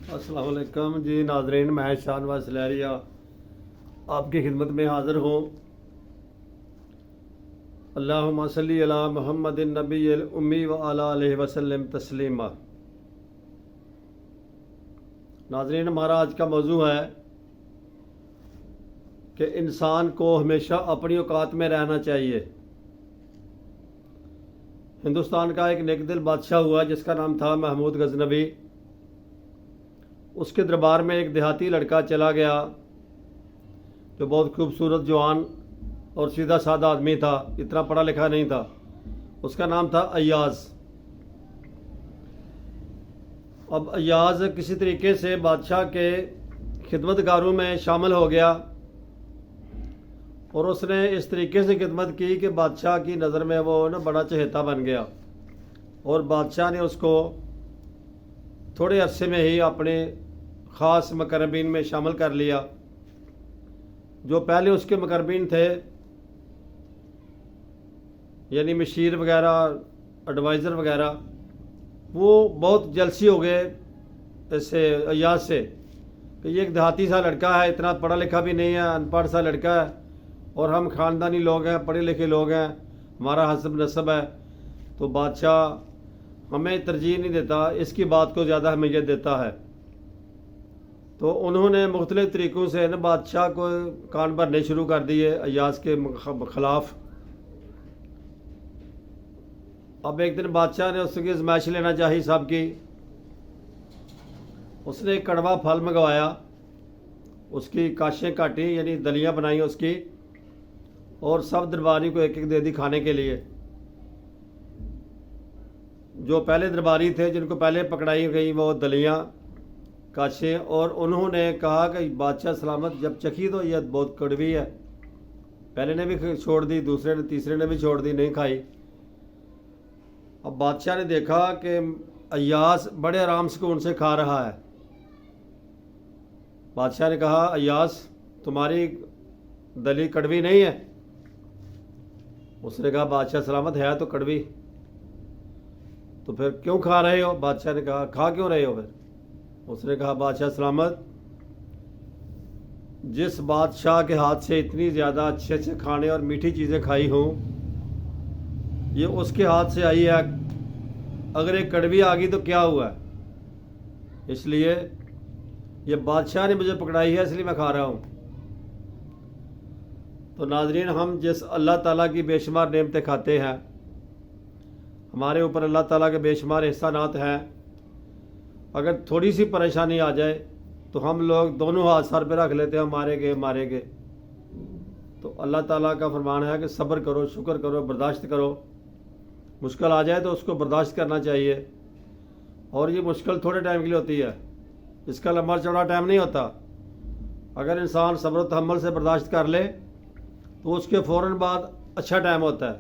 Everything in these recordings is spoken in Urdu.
السلام علیکم جی ناظرین، میں شاہنواز لہریہ آپ کی خدمت میں حاضر ہوں۔ اللہم صلی علی محمد النبی الامی وعلی علیہ وسلم تسلیما۔ ناظرین، ہمارا آج کا موضوع ہے کہ انسان کو ہمیشہ اپنی اوقات میں رہنا چاہیے۔ ہندوستان کا ایک نیک دل بادشاہ ہوا جس کا نام تھا محمود غزنوی۔ اس کے دربار میں ایک دیہاتی لڑکا چلا گیا جو بہت خوبصورت جوان اور سیدھا سادہ آدمی تھا، اتنا پڑھا لکھا نہیں تھا۔ اس کا نام تھا ایاز۔ اب ایاز کسی طریقے سے بادشاہ کے خدمتگاروں میں شامل ہو گیا اور اس نے اس طریقے سے خدمت کی کہ بادشاہ کی نظر میں وہ بڑا چہیتا بن گیا، اور بادشاہ نے اس کو تھوڑے عرصے میں ہی اپنے خاص مقربین میں شامل کر لیا۔ جو پہلے اس کے مقربین تھے، یعنی مشیر وغیرہ، ایڈوائزر وغیرہ، وہ بہت جلسی ہو گئے ایسے ایاز سے کہ یہ ایک دیہاتی سا لڑکا ہے، اتنا پڑھا لکھا بھی نہیں ہے، ان پڑھ سا لڑکا ہے، اور ہم خاندانی لوگ ہیں، پڑھے لکھے لوگ ہیں، ہمارا حسب نسب ہے، تو بادشاہ ہمیں ترجیح نہیں دیتا، اس کی بات کو زیادہ اہمیت دیتا ہے۔ تو انہوں نے مختلف طریقوں سے بادشاہ کو کان بھرنے شروع کر دیے ایاز کے خلاف۔ اب ایک دن بادشاہ نے اس کی آزمائش لینا چاہی صاحب کی۔ اس نے ایک کڑوا پھل منگوایا، اس کی کاشیں کاٹی، یعنی دلیاں بنائیں اس کی، اور سب درباری کو ایک ایک دے دی کھانے کے لیے۔ جو پہلے درباری تھے، جن کو پہلے پکڑائی گئی وہ دلیاں، کاشیں، اور انہوں نے کہا کہ بادشاہ سلامت، جب چکھی تو یہ بہت کڑوی ہے۔ پہلے نے بھی چھوڑ دی، دوسرے نے تیسرے نے بھی چھوڑ دی، نہیں کھائی۔ اب بادشاہ نے دیکھا کہ ایاز بڑے آرام سکون سے کھا رہا ہے۔ بادشاہ نے کہا، ایاز تمہاری دلی کڑوی نہیں ہے؟ اس نے کہا، بادشاہ سلامت ہے تو کڑوی، تو پھر کیوں کھا رہے ہو؟ بادشاہ نے کہا، کھا کیوں رہے ہو پھر؟ اس نے کہا، بادشاہ سلامت، جس بادشاہ کے ہاتھ سے اتنی زیادہ اچھے اچھے کھانے اور میٹھی چیزیں کھائی ہوں، یہ اس کے ہاتھ سے آئی ہے، اگر ایک کڑوی آ گئی تو کیا ہوا ہے؟ اس لیے یہ بادشاہ نے مجھے پکڑائی ہے، اس لیے میں کھا رہا ہوں۔ تو ناظرین، ہم جس اللہ تعالیٰ کی بے شمار نعمتیں کھاتے ہیں، ہمارے اوپر اللہ تعالیٰ کے بے شمار احسانات ہیں، اگر تھوڑی سی پریشانی آ جائے تو ہم لوگ دونوں ہاتھ سر پہ رکھ لیتے ہیں، مارے گے۔ تو اللہ تعالیٰ کا فرمان ہے کہ صبر کرو، شکر کرو، برداشت کرو۔ مشکل آ جائے تو اس کو برداشت کرنا چاہیے، اور یہ مشکل تھوڑے ٹائم کے لیے ہوتی ہے، اس کا لمبا چوڑا ٹائم نہیں ہوتا۔ اگر انسان صبر و تحمل سے برداشت کر لے تو اس کے فوراً بعد اچھا ٹائم ہوتا ہے۔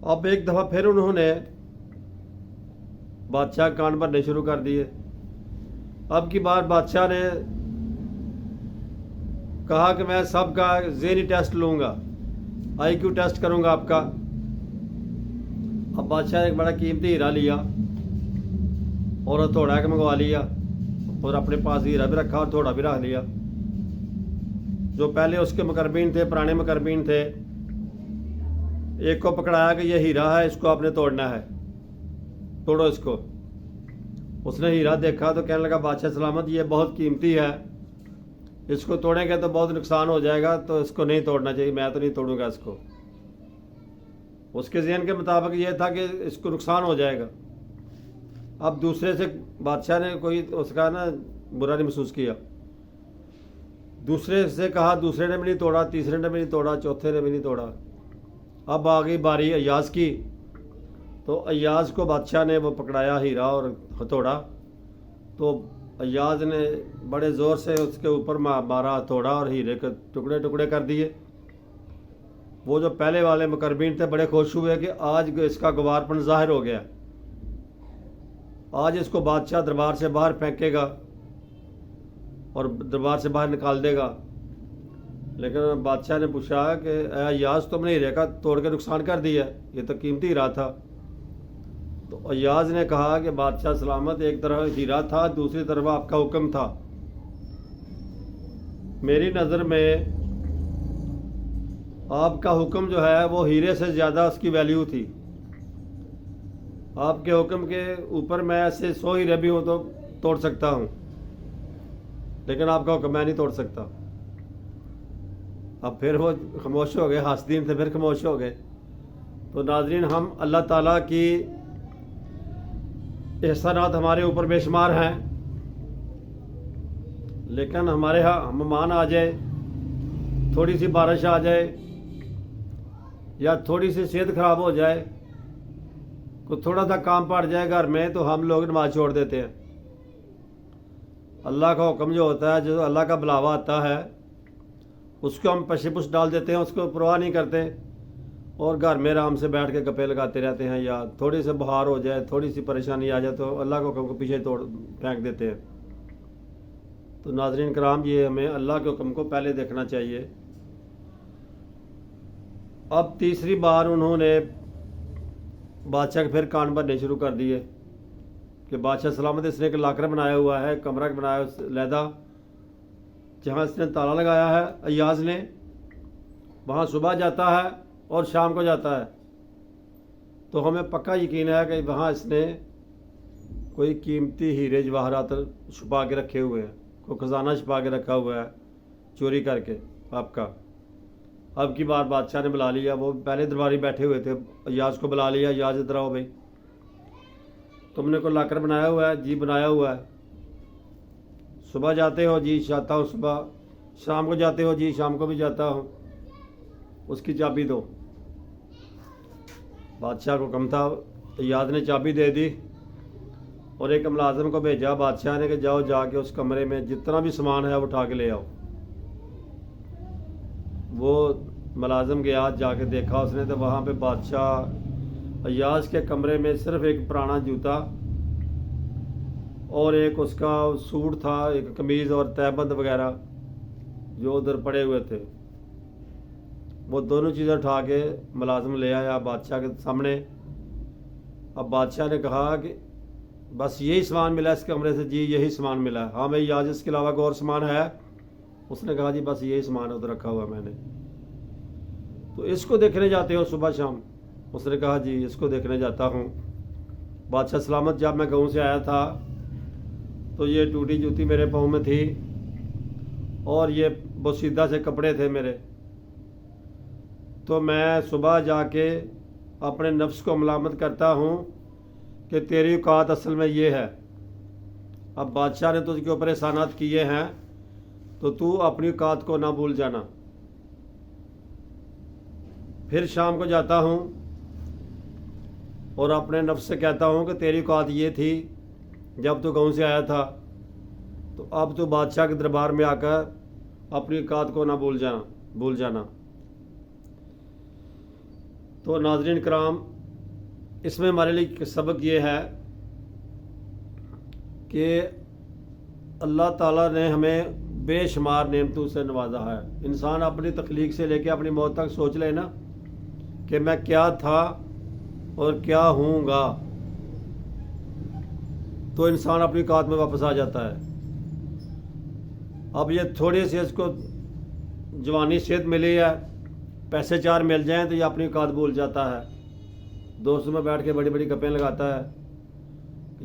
اب ایک دفعہ پھر انہوں نے بادشاہ کان بھرنے شروع کر دیے۔ اب کی بار بادشاہ نے کہا کہ میں سب کا ذہنی ٹیسٹ لوں گا، آئی کیو ٹیسٹ کروں گا آپ کا۔ اب بادشاہ نے ایک بڑا قیمتی ہیرا لیا اور ہتھوڑا ایک منگوا لیا، اور اپنے پاس ہیرا بھی رکھا اور ہتھوڑا بھی رکھ لیا۔ جو پہلے اس کے مقربین تھے، پرانے مقربین تھے، ایک کو پکڑایا کہ یہ ہیرا ہے، اس کو آپ نے توڑنا ہے، توڑو اس کو۔ اس نے ہیرا دیکھا تو کہنے لگا، بادشاہ سلامت، یہ بہت قیمتی ہے، اس کو توڑیں گے تو بہت نقصان ہو جائے گا، تو اس کو نہیں توڑنا چاہیے، میں تو نہیں توڑوں گا اس کو۔ اس کے ذہن کے مطابق یہ تھا کہ اس کو نقصان ہو جائے گا۔ اب دوسرے سے بادشاہ نے کوئی اس کا برا نہیں محسوس کیا، دوسرے سے کہا، دوسرے نے بھی نہیں توڑا، تیسرے نے بھی نہیں توڑا، چوتھے نے بھی نہیں توڑا۔ اب آ گئی باری ایاز کی، تو ایاز کو بادشاہ نے وہ پکڑایا ہیرا اور ہتھوڑا، تو ایاز نے بڑے زور سے اس کے اوپر مارا ہتھوڑا، اور ہیرے کے ٹکڑے ٹکڑے کر دیے۔ وہ جو پہلے والے مقربین تھے بڑے خوش ہوئے کہ آج اس کا گوار پن ظاہر ہو گیا، آج اس کو بادشاہ دربار سے باہر پھینکے گا اور دربار سے باہر نکال دے گا۔ لیکن بادشاہ نے پوچھا کہ اے ایاز، تم نے ہیرے کا توڑ کے نقصان کر دیا، یہ تو قیمتی ہیرا تھا۔ تو ایاز نے کہا کہ بادشاہ سلامت، ایک طرف ہیرا تھا، دوسری طرف آپ کا حکم تھا. میری نظر میں آپ کا حکم جو ہے وہ ہیرے سے زیادہ اس کی ویلیو تھی. آپ کے حکم کے اوپر میں ایسے 100 ہیرے بھی ہوں تو توڑ سکتا ہوں، لیکن آپ کا حکم میں نہیں توڑ سکتا. اب پھر وہ خاموش ہو گئے، حاسدین تھے، پھر خاموش ہو گئے. تو ناظرین، ہم اللہ تعالیٰ کی احسانات ہمارے اوپر بے شمار ہیں، لیکن ہمارے ہاں مہمان آ جائے، تھوڑی سی بارش آ جائے یا تھوڑی سی صحت خراب ہو جائے، کوئی تھوڑا سا کام پڑ جائے گھر میں، تو ہم لوگ نماز چھوڑ دیتے ہیں. اللہ کا حکم جو ہوتا ہے، جو اللہ کا بلاوا آتا ہے، اس کو ہم پش پش ڈال دیتے ہیں، اس کو پرواہ نہیں کرتے، اور گھر میں آرام سے بیٹھ کے گپے لگاتے رہتے ہیں. یا تھوڑی سی بہار ہو جائے، تھوڑی سی پریشانی آ جائے تو اللہ کے حکم کو پیچھے پھینک دیتے ہیں. تو ناظرین کرام، یہ ہمیں اللہ کے حکم کو پہلے دیکھنا چاہیے. اب تیسری بار انہوں نے بادشاہ کے پھر کان بھرنے شروع کر دیے کہ بادشاہ سلامت، اس نے ایک لاکر بنایا ہوا ہے، کمرہ بنایا علیحدہ، جہاں اس نے تالا لگایا ہے ایاز نے. وہاں صبح جاتا ہے اور شام کو جاتا ہے. تو ہمیں پکا یقین ہے کہ وہاں اس نے کوئی قیمتی ہیرے جواہرات چھپا کے رکھے ہوئے ہیں، کوئی خزانہ چھپا کے رکھا ہوا ہے چوری کر کے آپ کا. اب کی بار بادشاہ نے بلا لیا، وہ پہلے درباری بیٹھے ہوئے تھے، ایاز کو بلا لیا، ایاز ادھر آؤ بھائی، تم نے کوئی لاکر بنایا ہوا ہے؟ جی بنایا ہوا ہے. صبح جاتے ہو؟ جی جاتا ہوں صبح. شام کو جاتے ہو؟ جی شام کو بھی جاتا ہوں. اس کی چابی دو. بادشاہ کو حکم تھا، ایاز نے چابی دے دی اور ایک ملازم کو بھیجا بادشاہ نے کہ جاؤ جا کے اس کمرے میں جتنا بھی سامان ہے وہ اٹھا کے لے آؤ. وہ ملازم گیا، جا کے دیکھا اس نے تو وہاں پہ بادشاہ ایاز کے کمرے میں صرف ایک پرانا جوتا اور ایک اس کا سوٹ تھا، ایک قمیض اور تہبند وغیرہ جو ادھر پڑے ہوئے تھے. وہ دونوں چیزیں اٹھا کے ملازم لے آیا بادشاہ کے سامنے. اب بادشاہ نے کہا کہ بس یہی سامان ملا اس کمرے سے؟ جی یہی سامان ملا ہے. ہاں بھائی ایاز، اس کے علاوہ کوئی اور سامان ہے؟ اس نے کہا جی بس یہی سامان ادھر رکھا ہوا میں نے. تو اس کو دیکھنے جاتے ہو صبح شام؟ اس نے کہا جی اس کو دیکھنے جاتا ہوں. بادشاہ سلامت، جب میں گاؤں سے آیا تھا تو یہ ٹوٹی جوتی میرے پاؤں میں تھی اور یہ بوسیدہ سے کپڑے تھے میرے. تو میں صبح جا کے اپنے نفس کو ملامت کرتا ہوں کہ تیری اوقات اصل میں یہ ہے. اب بادشاہ نے تجھ کے اوپر احسانات کیے ہیں تو تو اپنی اوقات کو نہ بھول جانا. پھر شام کو جاتا ہوں اور اپنے نفس سے کہتا ہوں کہ تیری اوقات یہ تھی جب تو گاؤں سے آیا تھا، تو اب تو بادشاہ کے دربار میں آ کر اپنی اوقات کو نہ بھول جانا. تو ناظرین کرام، اس میں ہمارے لیے سبق یہ ہے کہ اللہ تعالیٰ نے ہمیں بے شمار نعمتوں سے نوازا ہے. انسان اپنی تخلیق سے لے کے اپنی موت تک سوچ لے نا کہ میں کیا تھا اور کیا ہوں گا، تو انسان اپنی اوقات میں واپس آ جاتا ہے. اب یہ تھوڑی سی اس کو جوانی صحت ملی ہے، پیسے چار مل جائیں تو یہ اپنی اوقات بھول جاتا ہے. دوستوں میں بیٹھ کے بڑی بڑی گپیں لگاتا ہے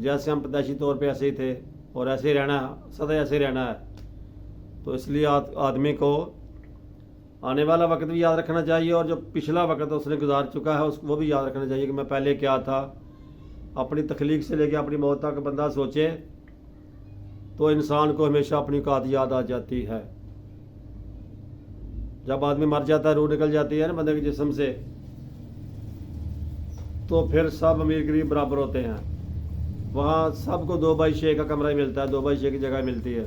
جیسے ہم پیدائشی طور پہ ایسے ہی تھے اور ایسے ہی رہنا ہے، سدا ایسے ہی رہنا ہے. تو اس لیے آدمی کو آنے والا وقت بھی یاد رکھنا چاہیے اور جو پچھلا وقت اس نے گزار چکا ہے وہ بھی یاد رکھنا چاہیے کہ میں پہلے کیا تھا. اپنی تخلیق سے لے کے اپنی موت تک بندہ سوچے تو انسان کو ہمیشہ اپنی اوقات یاد آ جاتی ہے. جب آدمی مر جاتا ہے، روح نکل جاتی ہے نا بندے کے جسم سے، تو پھر سب امیر غریب برابر ہوتے ہیں. وہاں سب کو 2/6 کا کمرہ ہی ملتا ہے، 2/6 کی جگہ ملتی ہے.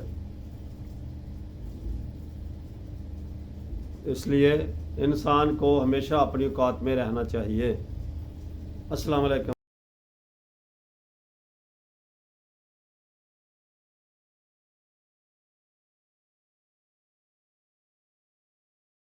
اس لیے انسان کو ہمیشہ اپنی اوقات میں رہنا چاہیے. السلام علیکم.